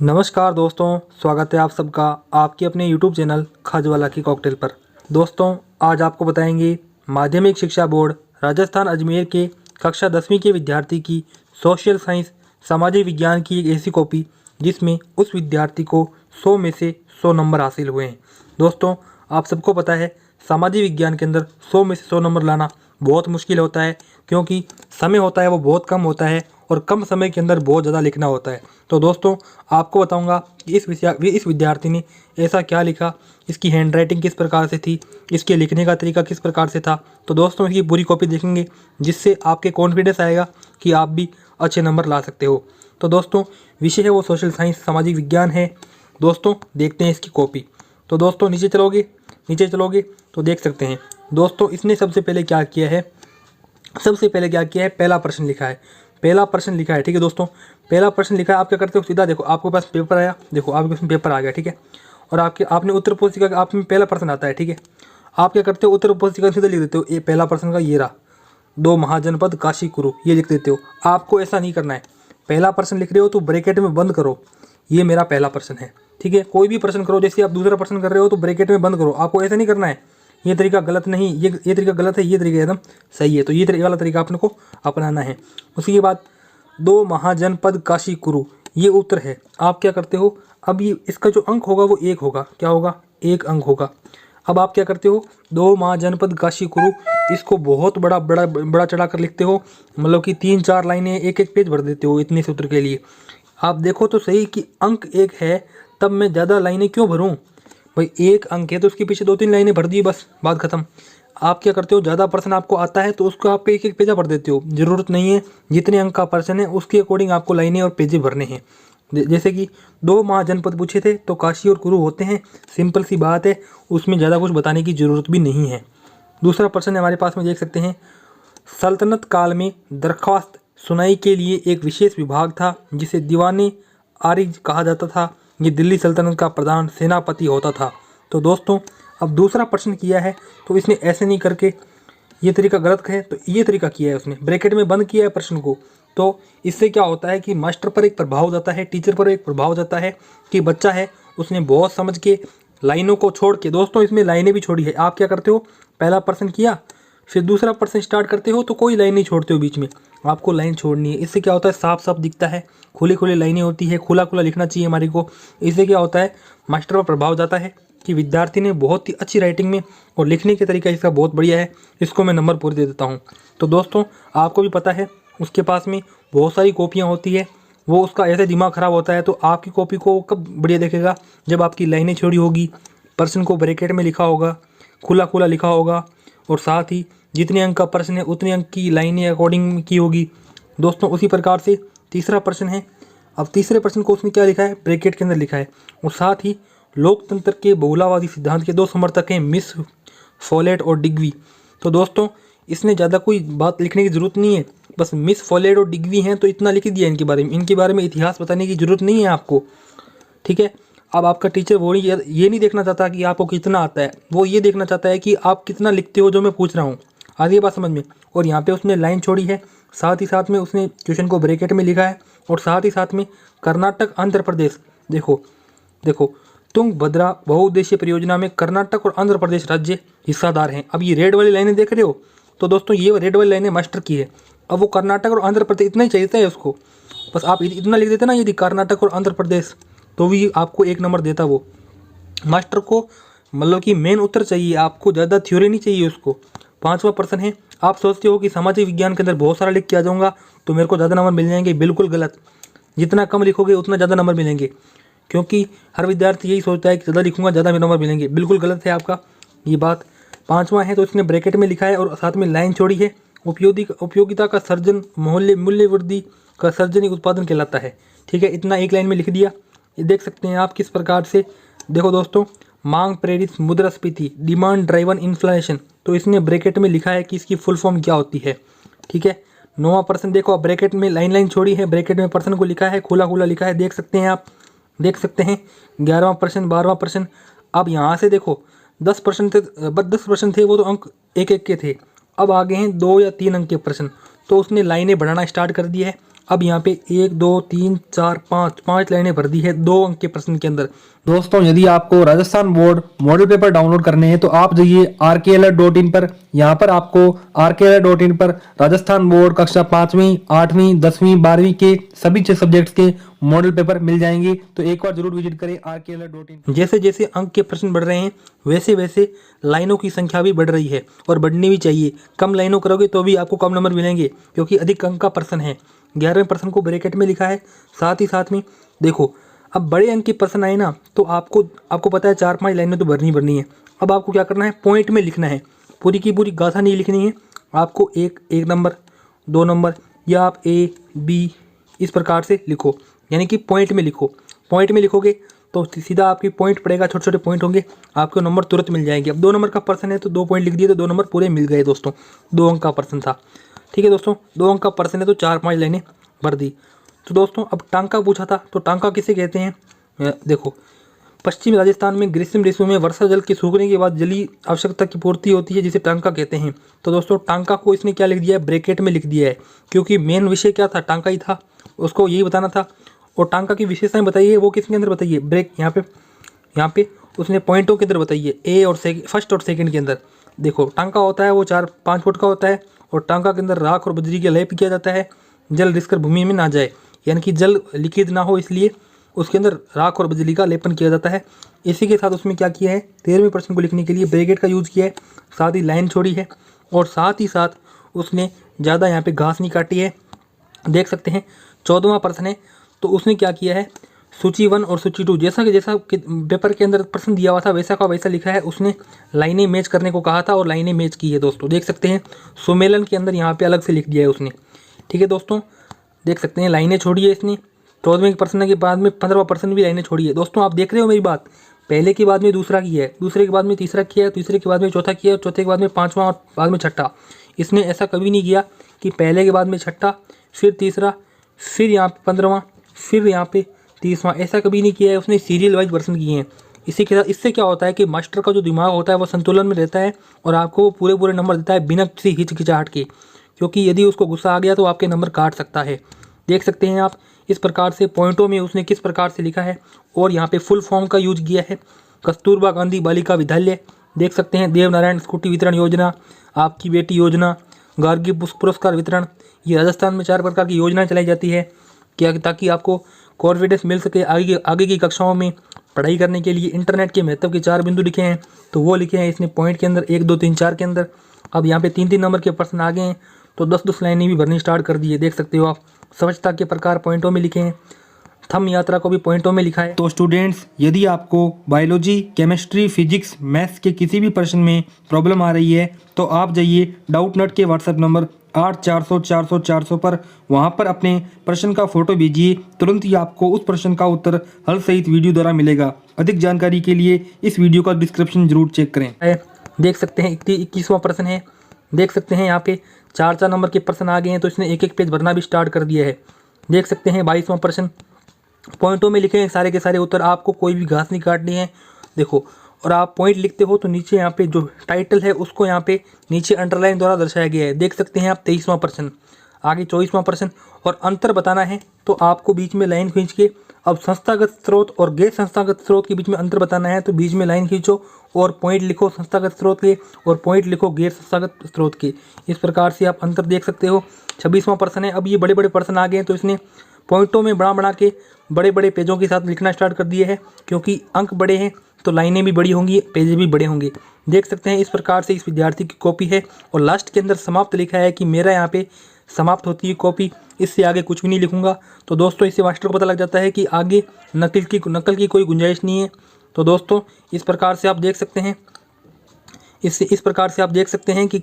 नमस्कार दोस्तों, स्वागत है आप सबका आपके अपने YouTube चैनल खाजवाला की कॉकटेल पर। दोस्तों, आज आपको बताएंगे माध्यमिक शिक्षा बोर्ड राजस्थान अजमेर के कक्षा 10वीं के विद्यार्थी की सोशल साइंस सामाजिक विज्ञान की एक ऐसी कॉपी जिसमें उस विद्यार्थी को 100 में से 100 नंबर हासिल हुए हैं। दोस्तों, आप सबको पता है सामाजिक विज्ञान के अंदर 100 में से 100 नंबर लाना बहुत मुश्किल होता है, क्योंकि समय होता है वो बहुत कम होता है और कम समय के अंदर बहुत ज़्यादा लिखना होता है। तो दोस्तों, आपको बताऊंगा कि इस विद्यार्थी ने ऐसा क्या लिखा, इसकी हैंडराइटिंग किस प्रकार से थी, इसके लिखने का तरीका किस प्रकार से था। तो दोस्तों, इसकी पूरी कॉपी देखेंगे जिससे आपके कॉन्फिडेंस आएगा कि आप भी अच्छे नंबर ला सकते हो। तो दोस्तों, विषय है वो सोशल साइंस सामाजिक विज्ञान है। दोस्तों, देखते हैं इसकी कॉपी। तो दोस्तों, नीचे चलोगे तो देख सकते हैं। दोस्तों, इसने सबसे पहले क्या किया है, पहला प्रश्न लिखा है। ठीक है दोस्तों, पहला प्रश्न लिखा है। आप क्या करते हो, सीधा देखो आपके पास पेपर आया, देखो आपके पास पेपर आ गया। ठीक है, और आपने उत्तर पुस्तिका का आप में पहला प्रश्न आता है। ठीक है, आप क्या करते हो, उत्तर पुस्तिका सीधा लिख देते हो। ये पहला प्रश्न का ये रहा, 2 महाजनपद काशी कुरु, ये लिख देते हो। आपको ऐसा नहीं करना है। पहला प्रश्न लिख रहे हो तो ब्रैकेट में बंद करो, ये मेरा पहला प्रश्न है। ठीक है, कोई भी प्रश्न करो, जैसे आप दूसरा प्रश्न कर रहे हो तो ब्रैकेट में बंद करो। आपको ऐसा नहीं करना है, ये तरीका गलत नहीं, ये तरीका गलत है, ये तरीका एकदम सही है। तो ये वाला तरीका आपने को अपनाना है। उसके बाद 2 महाजनपद काशी कुरु, ये उत्तर है। आप क्या करते हो, अब ये इसका जो अंक होगा वो 1 होगा। क्या होगा, 1 अंक होगा। अब आप क्या करते हो, 2 महाजनपद काशी कुरु, इसको बहुत बड़ा चढ़ा कर लिखते हो। मतलब कि 3-4 लाइनें, एक पेज भर देते हो इतने सूत्र के लिए। आप देखो तो सही कि अंक 1 है, तब मैं ज़्यादा लाइनें क्यों भरूं भाई। 1 अंक है तो उसके पीछे 2-3 लाइनें भर दी, बस बात खत्म। आप क्या करते हो, ज़्यादा प्रश्न आपको आता है तो उसको आप एक पेजा भर देते हो। ज़रूरत नहीं है, जितने अंक का प्रश्न है उसके अकॉर्डिंग आपको लाइनें और पेजे भरने हैं। जैसे कि 2 महाजनपद पूछे थे तो काशी और कुरु होते हैं, सिंपल सी बात है, उसमें ज़्यादा कुछ बताने की ज़रूरत भी नहीं है। दूसरा प्रश्न हमारे पास में देख सकते हैं, सल्तनत काल में दरख्वास्त सुनाई के लिए एक विशेष विभाग था जिसे दीवाने आरिज कहा जाता था। ये दिल्ली सल्तनत का प्रधान सेनापति होता था। तो दोस्तों, अब दूसरा प्रश्न किया है तो इसने ऐसे नहीं करके, ये तरीका गलत है तो ये तरीका किया है, उसने ब्रैकेट में बंद किया है प्रश्न को। तो इससे क्या होता है कि मास्टर पर एक प्रभाव जाता है, टीचर पर एक प्रभाव जाता है कि बच्चा है उसने बहुत समझ के लाइनों को छोड़ के, दोस्तों इसमें लाइनें भी छोड़ी है। आप क्या करते हो, पहला प्रश्न किया, फिर दूसरा प्रश्न स्टार्ट करते हो तो कोई लाइन नहीं छोड़ते हो बीच में, आपको लाइन छोड़नी है। इससे क्या होता है, साफ साफ दिखता है, खुली खुली लाइनें होती है, खुला खुला लिखना चाहिए हमारे को। इससे क्या होता है, मास्टर पर प्रभाव जाता है कि विद्यार्थी ने बहुत ही अच्छी राइटिंग में और लिखने के तरीका इसका बहुत बढ़िया है, इसको मैं नंबर पूरे दे देता हूँ। तो दोस्तों, आपको भी पता है उसके पास में बहुत सारी कॉपियाँ होती है, वो उसका ऐसे दिमाग ख़राब होता है। तो आपकी कॉपी को कब बढ़िया देखेगा, जब आपकी लाइनें छोड़ी होगी, प्रश्न को ब्रैकेट में लिखा होगा, खुला खुला लिखा होगा, और साथ ही जितने अंक का प्रश्न है उतने अंक की लाइनें अकॉर्डिंग की होगी। दोस्तों, उसी प्रकार से तीसरा प्रश्न है। अब तीसरे प्रश्न को उसने क्या लिखा है, ब्रैकेट के अंदर लिखा है। और साथ ही लोकतंत्र के बहुलावादी सिद्धांत के 2 समर्थक हैं, मिस फॉलेट और डिग्वी। तो दोस्तों, इसने ज़्यादा कोई बात लिखने की ज़रूरत नहीं है, बस मिस फॉलेट और डिग्वी हैं तो इतना लिख दिया इनके बारे में इतिहास बताने की ज़रूरत नहीं है आपको। ठीक है, अब आपका टीचर वो ये नहीं देखना चाहता कि आपको कितना आता है, वो ये देखना चाहता है कि आप कितना लिखते हो जो मैं पूछ रहा हूँ। आ गई बात समझ में। और यहाँ पे उसने लाइन छोड़ी है, साथ ही साथ में उसने क्वेश्चन को ब्रैकेट में लिखा है, और साथ ही साथ में कर्नाटक आंध्र प्रदेश, देखो तुंगभद्रा बहुउद्देशीय परियोजना में कर्नाटक और आंध्र प्रदेश राज्य हिस्सादार हैं। अब ये रेड वाली लाइनें देख रहे हो, तो दोस्तों ये रेड वाली लाइनें मास्टर की है। अब वो कर्नाटक और आंध्र प्रदेश इतना ही चाहिए है उसको, बस आप इतना लिख देते ना, यदि कर्नाटक और आंध्र प्रदेश, तो भी आपको 1 नंबर देता वो। मास्टर को मतलब कि मेन उत्तर चाहिए आपको, ज़्यादा थ्योरी नहीं चाहिए उसको। 5वां प्रश्न है, आप सोचते हो कि सामाजिक विज्ञान के अंदर बहुत सारा लिख के आ जाऊँगा तो मेरे को ज़्यादा नंबर मिल जाएंगे। बिल्कुल गलत, जितना कम लिखोगे उतना ज़्यादा नंबर मिलेंगे, क्योंकि हर विद्यार्थी यही सोचता है कि ज़्यादा लिखूंगा ज़्यादा नंबर मिलेंगे। बिल्कुल गलत है आपका ये बात। 5वां है तो इसने ब्रैकेट में लिखा है और साथ में लाइन छोड़ी है, उपयोगिता का सर्जन मूल्य वृद्धि का सर्जनिक उत्पादन कहलाता है। ठीक है, इतना एक लाइन में लिख दिया। ये देख सकते हैं आप किस प्रकार से। देखो दोस्तों, मांग प्रेरित मुद्रास्फीति, डिमांड ड्राइवन इन्फ्लेशन, तो इसने ब्रैकेट में लिखा है कि इसकी फुल फॉर्म क्या होती है। ठीक है, 9वां प्रश्न देखो, ब्रैकेट में लाइन छोड़ी है, ब्रैकेट में प्रश्न को लिखा है, खुला खुला लिखा है, देख सकते हैं आप, देख सकते हैं। 11वां प्रश्न, 12वां प्रश्न। अब यहाँ से देखो 10 प्रश्न थे, वो तो अंक एक एक के थे। अब आगे हैं 2 या 3 अंक के प्रश्न, तो उसने लाइनें बढ़ाना स्टार्ट कर दी है। अब यहाँ पे 1 2 3 4 5 लाइनें भर दी है 2 अंक के प्रश्न के अंदर। दोस्तों यदि आपको Rajasthan board model paper download करने हैं तो आप जाइए rklr.in पर। यहाँ पर आपको rklr.in पर राजस्थान बोर्ड कक्षा 5वीं 8वीं 10वीं 12वीं के सभी 6 सब्जेक्ट्स के मॉडल पेपर मिल जाएंगे। तो एक बार जरूर विजिट करें rklr.in। जैसे जैसे अंक के प्रश्न बढ़ रहे हैं वैसे वैसे लाइनों की संख्या भी बढ़ रही है और बढ़नी भी चाहिए। कम लाइनों करोगे तो भी आपको कम नंबर मिलेंगे क्योंकि अधिक अंक का प्रश्न है। 11वें प्रश्न को ब्रैकेट में लिखा है। साथ ही साथ में देखो अब बड़े अंक के प्रश्न आए ना तो आपको पता है 4-5 लाइनें तो भरनी है। अब आपको क्या करना है, पॉइंट में लिखना है, पूरी की पूरी गाथा नहीं लिखनी है। आपको एक नंबर 2 नंबर या आप A B इस प्रकार से लिखो, यानी कि पॉइंट में लिखो। पॉइंट में लिखोगे तो सीधा आपकी पॉइंट पड़ेगा, छोटे छोटे पॉइंट होंगे, आपको नंबर तुरंत मिल जाएंगे। अब 2 नंबर का प्रश्न है तो 2 पॉइंट लिख दिए तो 2 नंबर पूरे मिल गए दोस्तों। 2 अंक का प्रश्न था, ठीक है दोस्तों। 2 अंक का प्रश्न है तो 4-5 लाइनें भर दी। तो दोस्तों अब टांका पूछा था, तो टांका किसे कहते हैं, देखो पश्चिम राजस्थान में ग्रीष्म ऋतु में वर्षा जल के सूखने के बाद जलीय आवश्यकता की पूर्ति होती है जिसे टांका कहते हैं। तो दोस्तों टांका को इसने क्या लिख दिया है, ब्रैकेट में लिख दिया है, क्योंकि मेन विषय क्या था, टांका ही था, उसको यही बताना था। और टांका की विशेषताएं बताइए, वो किसके अंदर बताइए, ब्रेक यहाँ पे उसने पॉइंटों के अंदर बताइए, ए और फर्स्ट और सेकंड के अंदर। देखो टांका होता है वो 4-5 फुट का होता है और टांका के अंदर राख और बजरी का लेप किया जाता है, जल रिसकर भूमि में ना जाए, यानी कि जल लिखित ना हो इसलिए उसके अंदर राख और बजरी का लेपन किया जाता है। इसी के साथ उसमें क्या किया है, 13वें प्रश्न को लिखने के लिए ब्रैकेट का यूज़ किया है, साथ ही लाइन छोड़ी है और साथ ही साथ उसने ज़्यादा यहाँ पे घास नहीं काटी है। देख सकते हैं 14वां प्रश्न है तो उसने क्या किया है, सूची 1 और सूची 2 जैसा पेपर के अंदर प्रश्न दिया हुआ था वैसा का वैसा लिखा है। उसने लाइनें मैच करने को कहा था और लाइनें मैच की है दोस्तों। देख सकते हैं सुमेलन के अंदर यहाँ पे अलग से लिख दिया है उसने, ठीक है दोस्तों। देख सकते हैं लाइनें छोड़ी है इसने। 14वें प्रश्न के बाद में 15वां प्रश्न भी लाइनें छोड़ी है दोस्तों। आप देख रहे हो मेरी बात, पहले के बाद में दूसरा किया है, दूसरे के बाद में तीसरा किया है, तीसरे के बाद में चौथा किया है, चौथे के बाद में 5वां और बाद में छठा। इसने ऐसा कभी नहीं किया कि पहले के बाद में छठा फिर तीसरा फिर यहाँ पे 15वां फिर यहाँ पे 30वां, ऐसा कभी नहीं किया है। उसने सीरियल वाइज प्रश्न किए हैं। इसी के साथ इससे क्या होता है कि मास्टर का जो दिमाग होता है वो संतुलन में रहता है और आपको वो पूरे नंबर देता है बिना किसी हिचकिचाहट के, क्योंकि यदि उसको गुस्सा आ गया तो आपके नंबर काट सकता है। देख सकते हैं आप इस प्रकार से पॉइंटों में उसने किस प्रकार से लिखा है और यहाँ पे फुल फॉर्म का यूज किया है। कस्तूरबा गांधी बालिका विद्यालय, देख सकते हैं देवनारायण स्कूटी वितरण योजना, आपकी बेटी योजना, गार्गी पुरस्कार वितरण, ये राजस्थान में 4 प्रकार की योजनाएं चलाई जाती है क्या, ताकि आपको कॉन्फिडेंस मिल सके आगे की कक्षाओं में पढ़ाई करने के लिए। इंटरनेट के महत्व के 4 बिंदु लिखे हैं तो वो लिखे हैं इसने पॉइंट के अंदर 1 2 3 4 के अंदर। अब यहाँ पे 3-3 नंबर के प्रश्न आ गए हैं तो 10-10 लाइनें भी भरनी स्टार्ट कर दी है। देख सकते हो आप स्वच्छता के प्रकार पॉइंटों में लिखे हैं, थम यात्रा को भी पॉइंटों में लिखा है। तो स्टूडेंट्स यदि आपको बायोलॉजी केमिस्ट्री फिजिक्स मैथ्स के किसी भी प्रश्न में प्रॉब्लम आ रही है तो आप जाइए डाउटनट के व्हाट्सएप नंबर 8400 पर, वहाँ पर अपने प्रश्न का फोटो भेजिए, तुरंत ही आपको उस प्रश्न का उत्तर हल सहित वीडियो द्वारा मिलेगा। अधिक जानकारी के लिए इस वीडियो का डिस्क्रिप्शन जरूर चेक करें। देख सकते हैं 21वां प्रश्न है। देख सकते हैं यहाँ पे 4-4 नंबर के प्रश्न आ गए हैं तो इसने एक पेज भरना भी स्टार्ट कर दिया है। देख सकते हैं 22वां प्रश्न पॉइंटों में लिखे हैं सारे के सारे उत्तर, आपको कोई भी घास नहीं काटनी है। देखो और आप पॉइंट लिखते हो तो नीचे यहाँ पे जो टाइटल है उसको यहाँ पे नीचे अंडरलाइन द्वारा दर्शाया गया है। देख सकते हैं आप 23वां प्रश्न, आगे 24वां प्रश्न। और अंतर बताना है तो आपको बीच में लाइन खींच के अब संस्थागत स्रोत और गैर संस्थागत स्रोत के बीच में अंतर बताना है तो बीच में लाइन खींचो और पॉइंट लिखो संस्थागत स्रोत के और पॉइंट लिखो गैर संस्थागत स्रोत के। इस प्रकार से आप अंतर देख सकते हो। 26वां प्रश्न है। अब ये बड़े बड़े प्रश्न आ गए हैं तो इसने पॉइंटों में बड़ा के बड़े बड़े पेजों के साथ लिखना स्टार्ट कर दिए है, क्योंकि अंक बड़े हैं तो लाइनें भी बड़ी होंगी, पेज भी बड़े होंगे। देख सकते हैं इस प्रकार से इस विद्यार्थी की कॉपी है और लास्ट के अंदर समाप्त लिखा है कि मेरा यहाँ पे समाप्त होती है कॉपी, इससे आगे कुछ भी नहीं लिखूंगा। तो दोस्तों इससे मास्टर को पता लग जाता है कि आगे नकल की कोई गुंजाइश नहीं है। तो दोस्तों इस प्रकार से आप देख सकते हैं इस प्रकार से आप देख सकते हैं कि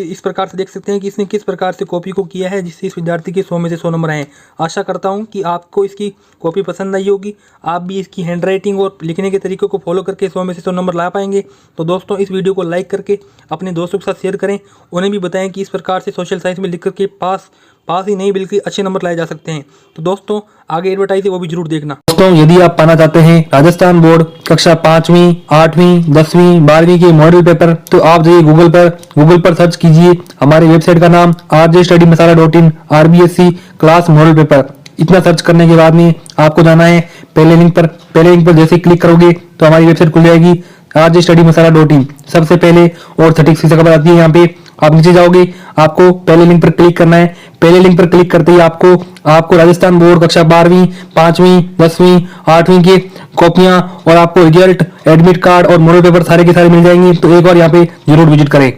इस प्रकार से देख सकते हैं कि इसने किस प्रकार से कॉपी को किया है जिससे इस विद्यार्थी के 100 में से 100 नंबर आए। आशा करता हूं कि आपको इसकी कॉपी पसंद आई होगी, आप भी इसकी हैंडराइटिंग और लिखने के तरीके को फॉलो करके 100 में से 100 नंबर ला पाएंगे। तो दोस्तों इस वीडियो को लाइक करके अपने दोस्तों के साथ शेयर करें, उन्हें भी बताएं कि इस प्रकार से सोशल साइंस में लिख करके पास पास ही नहीं बल्कि अच्छे नंबर लाए जा सकते हैं। तो दोस्तों आगे एडवर्टाइज है वो भी जरूर देखना। दोस्तों यदि आप पाना चाहते हैं राजस्थान बोर्ड कक्षा 5वीं 8वीं 10वीं 12वीं के मॉडल पेपर, तो आप जाइए गूगल पर सर्च कीजिए हमारे वेबसाइट का नाम rjstudymasala.in RBSc class model paper. इतना सर्च करने के बाद में आपको जाना है पहले लिंक पर जैसे क्लिक करोगे तो हमारी वेबसाइट खुल जाएगी rjstudymasala.in। सबसे पहले और सटीक फीस खबर आती है। यहाँ पे आप नीचे जाओगे, आपको पहले लिंक पर क्लिक करना है। पहले लिंक पर क्लिक करते ही आपको राजस्थान बोर्ड कक्षा 12वीं 5वीं 10वीं 8वीं की कॉपियां और आपको रिजल्ट एडमिट कार्ड और मॉडल पेपर सारे के सारे मिल जाएंगे। तो एक बार यहाँ पे जरूर विजिट करें।